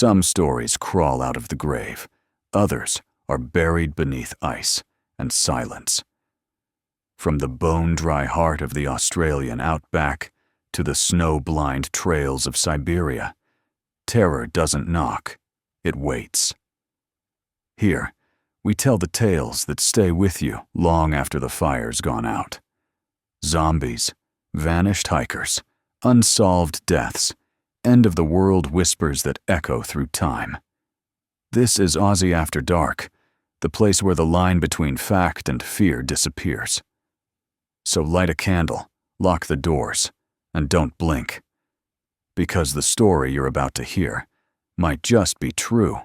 Some stories crawl out of the grave. Others are buried beneath ice and silence. From the bone-dry heart of the Australian outback to the snow-blind trails of Siberia, terror doesn't knock, it waits. Here, we tell the tales that stay with you long after the fire's gone out. Zombies, vanished hikers, unsolved deaths, end-of-the-world whispers that echo through time. This is Aussie After Dark, the place where the line between fact and fear disappears. So light a candle, lock the doors, and don't blink. Because the story you're about to hear might just be true.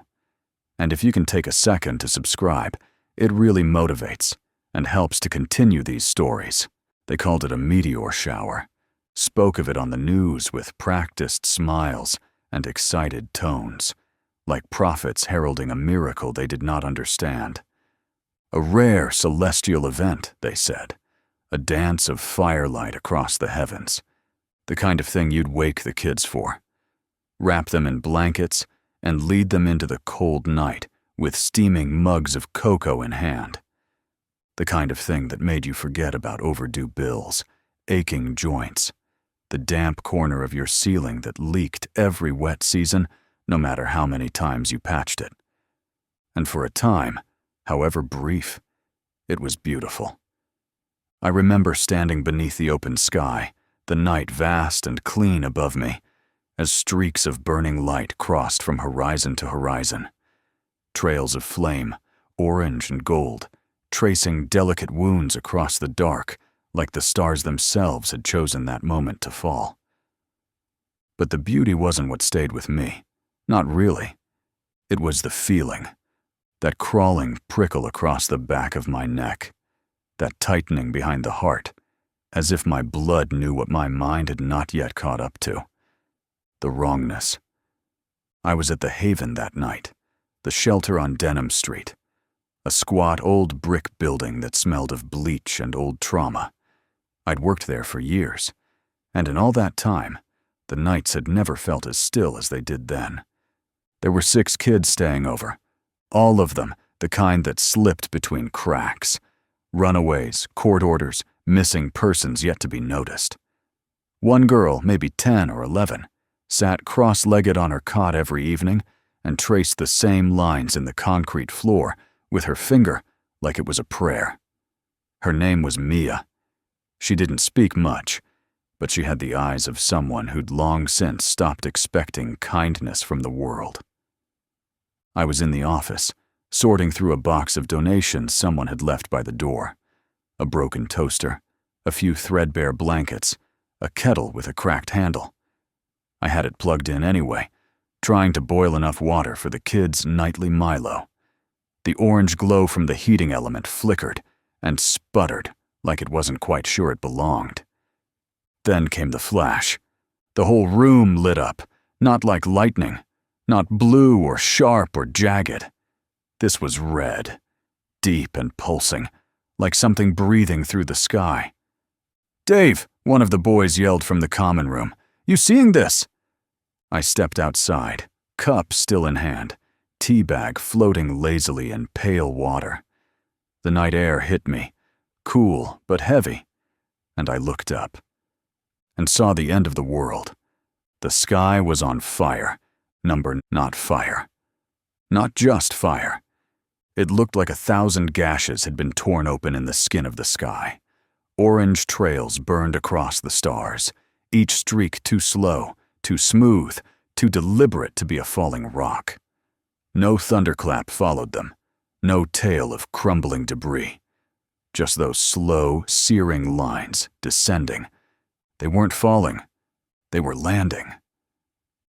And if you can take a second to subscribe, it really motivates and helps to continue these stories. They called it a meteor shower, spoke of it on the news with practiced smiles and excited tones, like prophets heralding a miracle they did not understand. A rare celestial event, they said, a dance of firelight across the heavens, the kind of thing you'd wake the kids for, wrap them in blankets, and lead them into the cold night with steaming mugs of cocoa in hand. The kind of thing that made you forget about overdue bills, aching joints, the damp corner of your ceiling that leaked every wet season, no matter how many times you patched it. And for a time, however brief, it was beautiful. I remember standing beneath the open sky, the night vast and clean above me, as streaks of burning light crossed from horizon to horizon. Trails of flame, orange and gold, tracing delicate wounds across the dark, like the stars themselves had chosen that moment to fall. But the beauty wasn't what stayed with me. Not really. It was the feeling, that crawling prickle across the back of my neck, that tightening behind the heart, as if my blood knew what my mind had not yet caught up to. The wrongness. I was at the Haven that night, the shelter on Denham Street, a squat old brick building that smelled of bleach and old trauma. I'd worked there for years, and in all that time, the nights had never felt as still as they did then. There were 6 kids staying over, all of them the kind that slipped between cracks. Runaways, court orders, missing persons yet to be noticed. One girl, maybe 10 or 11, sat cross-legged on her cot every evening and traced the same lines in the concrete floor with her finger like it was a prayer. Her name was Mia. She didn't speak much, but she had the eyes of someone who'd long since stopped expecting kindness from the world. I was in the office, sorting through a box of donations someone had left by the door. A broken toaster, a few threadbare blankets, a kettle with a cracked handle. I had it plugged in anyway, trying to boil enough water for the kids' nightly Milo. The orange glow from the heating element flickered and sputtered like it wasn't quite sure it belonged. Then came the flash. The whole room lit up, not like lightning, not blue or sharp or jagged. This was red, deep and pulsing, like something breathing through the sky. "Dave," one of the boys yelled from the common room, "you seeing this?" I stepped outside, cup still in hand, tea bag floating lazily in pale water. The night air hit me, cool but heavy, and I looked up and saw the end of the world. The sky was on fire, not fire. Not just fire. It looked like 1,000 gashes had been torn open in the skin of the sky. Orange trails burned across the stars, each streak too slow, too smooth, too deliberate to be a falling rock. No thunderclap followed them, no tail of crumbling debris. Just those slow, searing lines descending. They weren't falling, they were landing.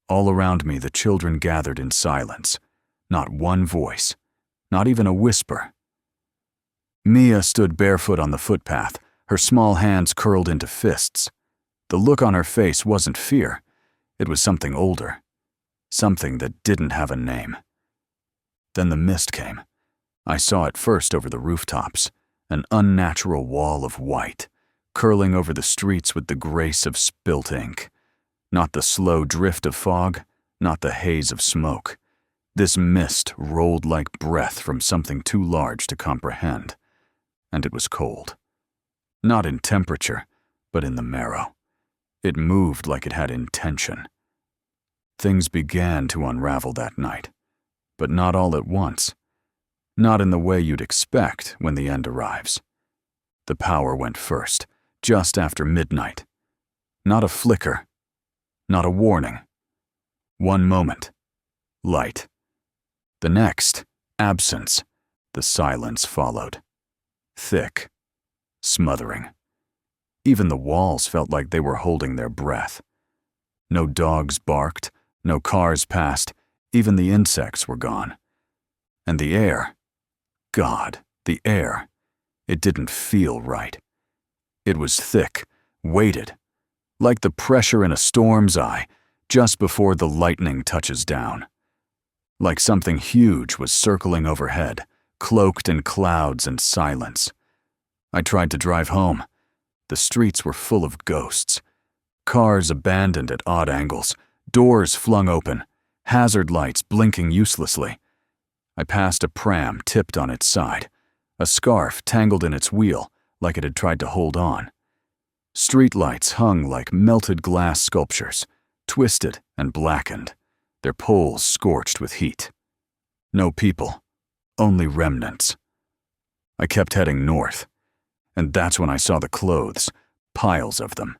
All around me the children gathered in silence, not one voice, not even a whisper. Mia stood barefoot on the footpath, her small hands curled into fists. The look on her face wasn't fear, it was something older, something that didn't have a name. Then the mist came. I saw it first over the rooftops, an unnatural wall of white, curling over the streets with the grace of spilt ink. Not the slow drift of fog, not the haze of smoke. This mist rolled like breath from something too large to comprehend, and it was cold. Not in temperature, but in the marrow. It moved like it had intention. Things began to unravel that night, but not all at once. Not in the way you'd expect when the end arrives. The power went first, just after midnight. Not a flicker, not a warning. One moment, light. The next, absence. The silence followed. Thick, smothering. Even the walls felt like they were holding their breath. No dogs barked, no cars passed, even the insects were gone. And the air, God, the air, it didn't feel right. It was thick, weighted, like the pressure in a storm's eye just before the lightning touches down. Like something huge was circling overhead, cloaked in clouds and silence. I tried to drive home. The streets were full of ghosts. Cars abandoned at odd angles, doors flung open, hazard lights blinking uselessly. I passed a pram tipped on its side, a scarf tangled in its wheel like it had tried to hold on. Streetlights hung like melted glass sculptures, twisted and blackened, their poles scorched with heat. No people, only remnants. I kept heading north, and that's when I saw the clothes, piles of them.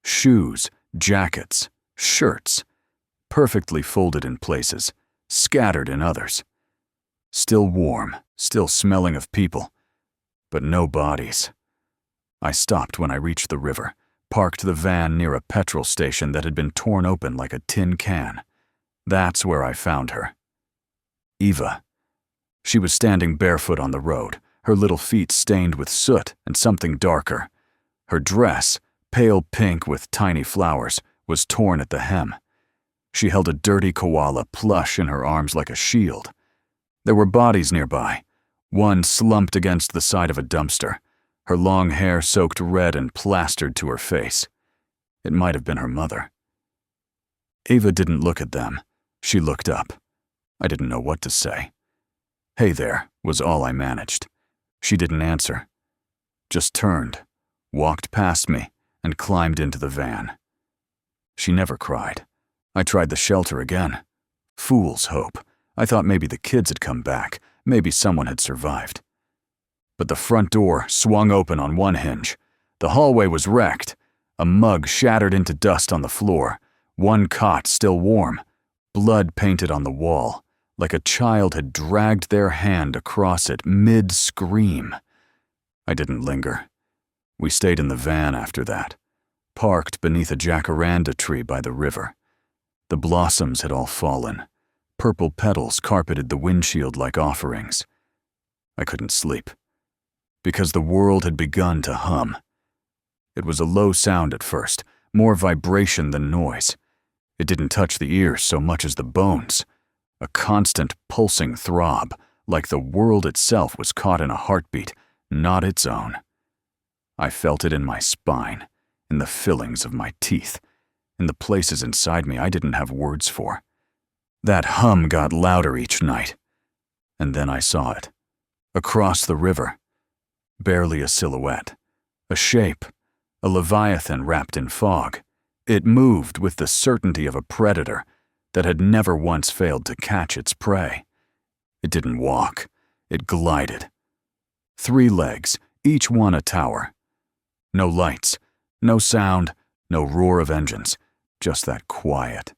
Shoes, jackets, shirts, perfectly folded in places, scattered in others. Still warm, still smelling of people, but no bodies. I stopped when I reached the river, parked the van near a petrol station that had been torn open like a tin can. That's where I found her. Eva. She was standing barefoot on the road, her little feet stained with soot and something darker. Her dress, pale pink with tiny flowers, was torn at the hem. She held a dirty koala plush in her arms like a shield. There were bodies nearby, one slumped against the side of a dumpster, her long hair soaked red and plastered to her face. It might have been her mother. Eva didn't look at them. She looked up. I didn't know what to say. "Hey there," was all I managed. She didn't answer. Just turned, walked past me, and climbed into the van. She never cried. I tried the shelter again. Fool's hope. I thought maybe the kids had come back, maybe someone had survived. But the front door swung open on one hinge. The hallway was wrecked. A mug shattered into dust on the floor. One cot still warm. Blood painted on the wall, like a child had dragged their hand across it mid-scream. I didn't linger. We stayed in the van after that, parked beneath a jacaranda tree by the river. The blossoms had all fallen. Purple petals carpeted the windshield like offerings. I couldn't sleep, because the world had begun to hum. It was a low sound at first, more vibration than noise. It didn't touch the ears so much as the bones. A constant pulsing throb, like the world itself was caught in a heartbeat, not its own. I felt it in my spine, in the fillings of my teeth, in the places inside me I didn't have words for. That hum got louder each night. And then I saw it. Across the river. Barely a silhouette. A shape. A leviathan wrapped in fog. It moved with the certainty of a predator that had never once failed to catch its prey. It didn't walk. It glided. 3 legs, each one a tower. No lights, no sound, no roar of engines, just that quiet,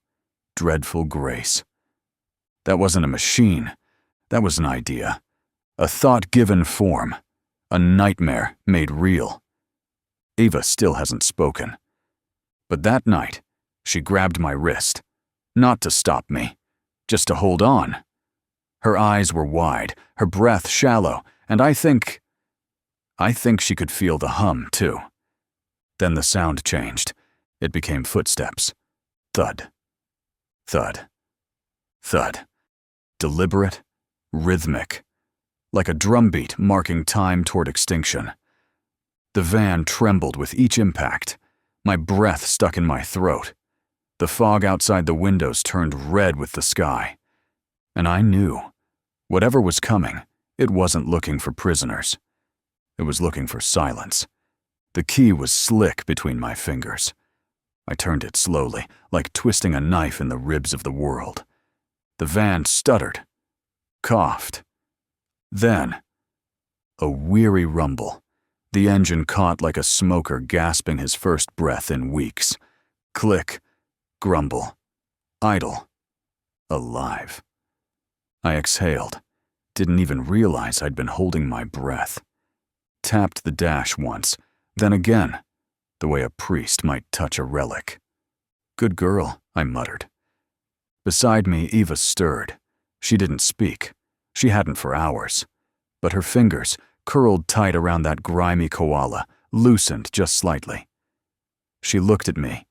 dreadful grace. That wasn't a machine. That was an idea. A thought given form. A nightmare made real. Eva still hasn't spoken. But that night, she grabbed my wrist. Not to stop me, just to hold on. Her eyes were wide, her breath shallow, and I think she could feel the hum, too. Then the sound changed. It became footsteps. Thud. Thud. Thud. Deliberate, rhythmic, like a drumbeat marking time toward extinction. The van trembled with each impact. My breath stuck in my throat. The fog outside the windows turned red with the sky. And I knew, whatever was coming, it wasn't looking for prisoners. It was looking for silence. The key was slick between my fingers. I turned it slowly, like twisting a knife in the ribs of the world. The van stuttered, coughed. Then, a weary rumble. The engine caught like a smoker gasping his first breath in weeks. Click, grumble, idle, alive. I exhaled, didn't even realize I'd been holding my breath. Tapped the dash once, then again, the way a priest might touch a relic. Good girl, I muttered. Beside me, Eva stirred. She didn't speak. She hadn't for hours. But her fingers, curled tight around that grimy koala, loosened just slightly. She looked at me,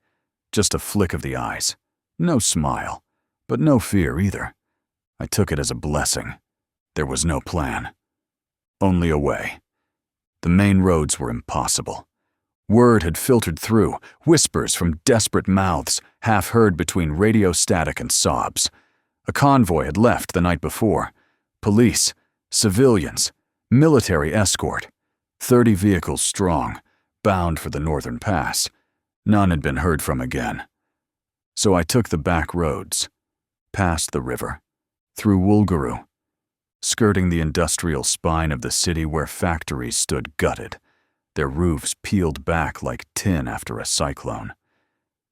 just a flick of the eyes. No smile, but no fear either. I took it as a blessing. There was no plan. Only a way. The main roads were impossible. Word had filtered through, whispers from desperate mouths, half heard between radio static and sobs. A convoy had left the night before. Police, civilians, military escort. 30 vehicles strong, bound for the northern pass. None had been heard from again. So I took the back roads, past the river, through Wulguru, skirting the industrial spine of the city where factories stood gutted, their roofs peeled back like tin after a cyclone.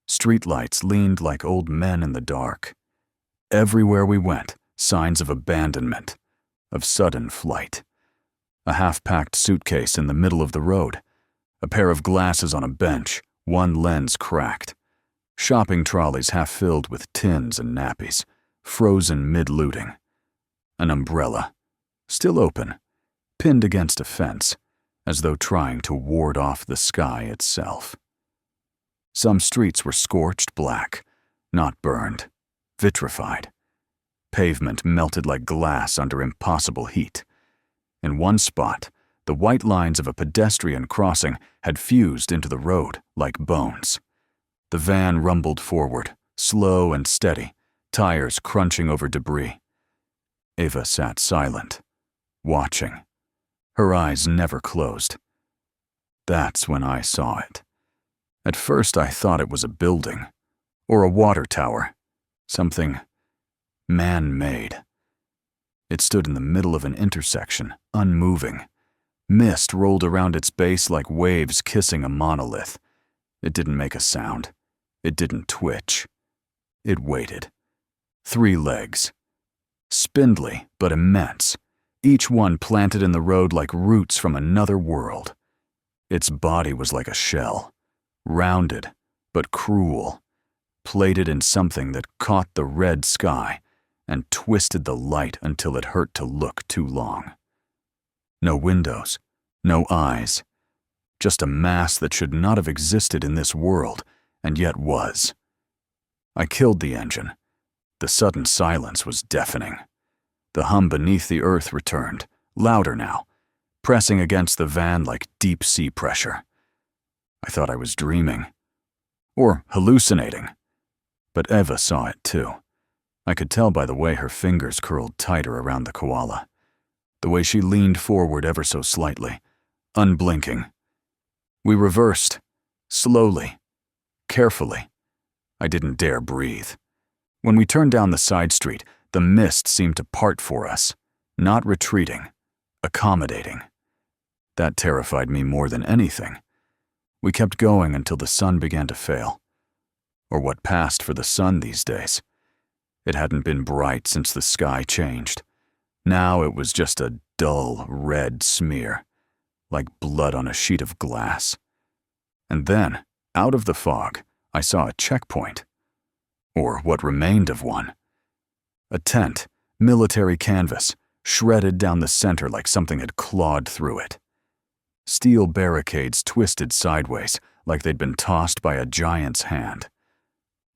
Streetlights leaned like old men in the dark. Everywhere we went, signs of abandonment, of sudden flight. A half-packed suitcase in the middle of the road, a pair of glasses on a bench, one lens cracked. Shopping trolleys half filled with tins and nappies, frozen mid-looting. An umbrella, still open, pinned against a fence, as though trying to ward off the sky itself. Some streets were scorched black, not burned, vitrified. Pavement melted like glass under impossible heat. In one spot, the white lines of a pedestrian crossing had fused into the road like bones. The van rumbled forward, slow and steady, tires crunching over debris. Eva sat silent, watching. Her eyes never closed. That's when I saw it. At first I thought it was a building, or a water tower, something man-made. It stood in the middle of an intersection, unmoving. Mist rolled around its base like waves kissing a monolith. It didn't make a sound. It didn't twitch. It waited. 3 legs. Spindly but immense, each one planted in the road like roots from another world. Its body was like a shell, rounded but cruel, plated in something that caught the red sky and twisted the light until it hurt to look too long. No windows, no eyes, just a mass that should not have existed in this world and yet was. I killed the engine. The sudden silence was deafening. The hum beneath the earth returned, louder now, pressing against the van like deep-sea pressure. I thought I was dreaming, or hallucinating, but Eva saw it too. I could tell by the way her fingers curled tighter around the koala, the way she leaned forward ever so slightly, unblinking. We reversed, slowly, carefully. I didn't dare breathe. When we turned down the side street, the mist seemed to part for us, not retreating, accommodating. That terrified me more than anything. We kept going until the sun began to fail. Or what passed for the sun these days. It hadn't been bright since the sky changed. Now it was just a dull red smear, like blood on a sheet of glass. And then, out of the fog, I saw a checkpoint. Or what remained of one. A tent, military canvas, shredded down the center like something had clawed through it. Steel barricades twisted sideways like they'd been tossed by a giant's hand.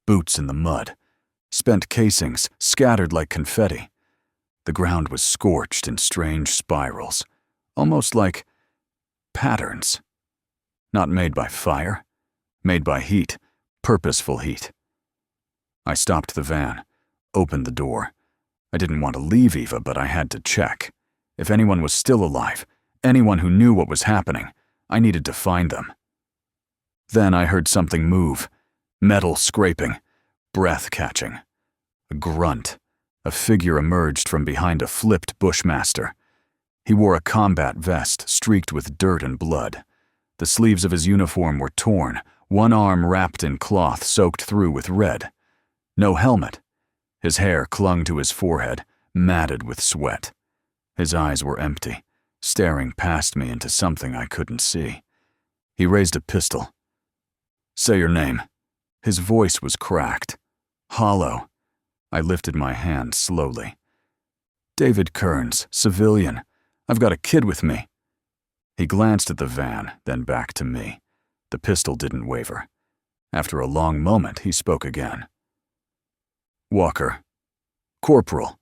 Boots in the mud, spent casings scattered like confetti. The ground was scorched in strange spirals, almost like patterns. Not made by fire, made by heat, purposeful heat. I stopped the van, opened the door. I didn't want to leave Eva, but I had to check. If anyone was still alive, anyone who knew what was happening, I needed to find them. Then I heard something move, metal scraping, breath catching. A grunt. A figure emerged from behind a flipped bushmaster. He wore a combat vest streaked with dirt and blood. The sleeves of his uniform were torn, one arm wrapped in cloth soaked through with red. No helmet. His hair clung to his forehead, matted with sweat. His eyes were empty, staring past me into something I couldn't see. He raised a pistol. "Say your name." His voice was cracked, hollow. I lifted my hand slowly. "David Kearns, civilian. I've got a kid with me." He glanced at the van, then back to me. The pistol didn't waver. After a long moment, he spoke again. "Walker. Corporal.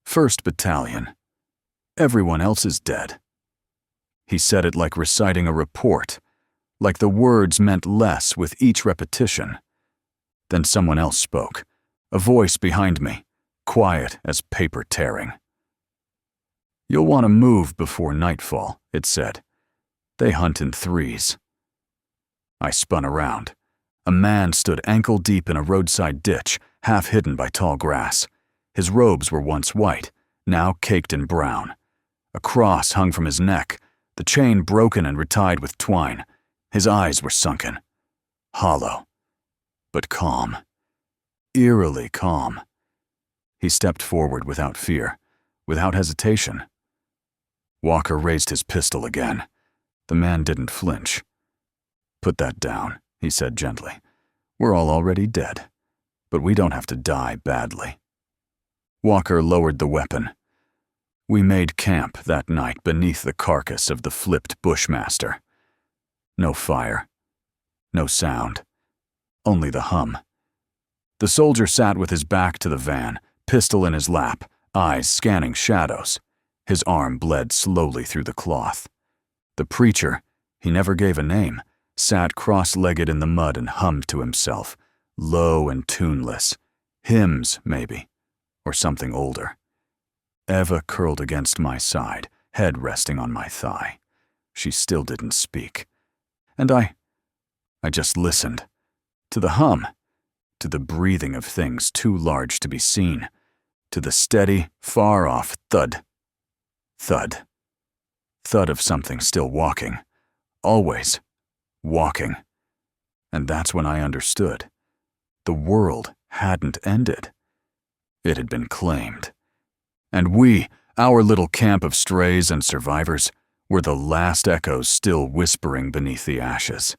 1st Battalion. Everyone else is dead." He said it like reciting a report, like the words meant less with each repetition. Then someone else spoke, a voice behind me, quiet as paper tearing. "You'll want to move before nightfall," it said. "They hunt in threes." I spun around. A man stood ankle-deep in a roadside ditch, half hidden by tall grass. His robes were once white, now caked in brown. A cross hung from his neck, the chain broken and retied with twine. His eyes were sunken, hollow, but calm. Eerily calm. He stepped forward without fear, without hesitation. Walker raised his pistol again. The man didn't flinch. "Put that down," he said gently. "We're all already dead, but we don't have to die badly." Walker lowered the weapon. We made camp that night beneath the carcass of the flipped bushmaster. No fire, no sound, only the hum. The soldier sat with his back to the van, pistol in his lap, eyes scanning shadows. His arm bled slowly through the cloth. The preacher, he never gave a name, sat cross-legged in the mud and hummed to himself, low and tuneless. Hymns, maybe, or something older. Eva curled against my side, head resting on my thigh. She still didn't speak. And I just listened. To the hum. To the breathing of things too large to be seen. To the steady, far-off thud. Thud. Thud of something still walking. Always walking. And that's when I understood. The world hadn't ended. It had been claimed. And we, our little camp of strays and survivors, were the last echoes still whispering beneath the ashes.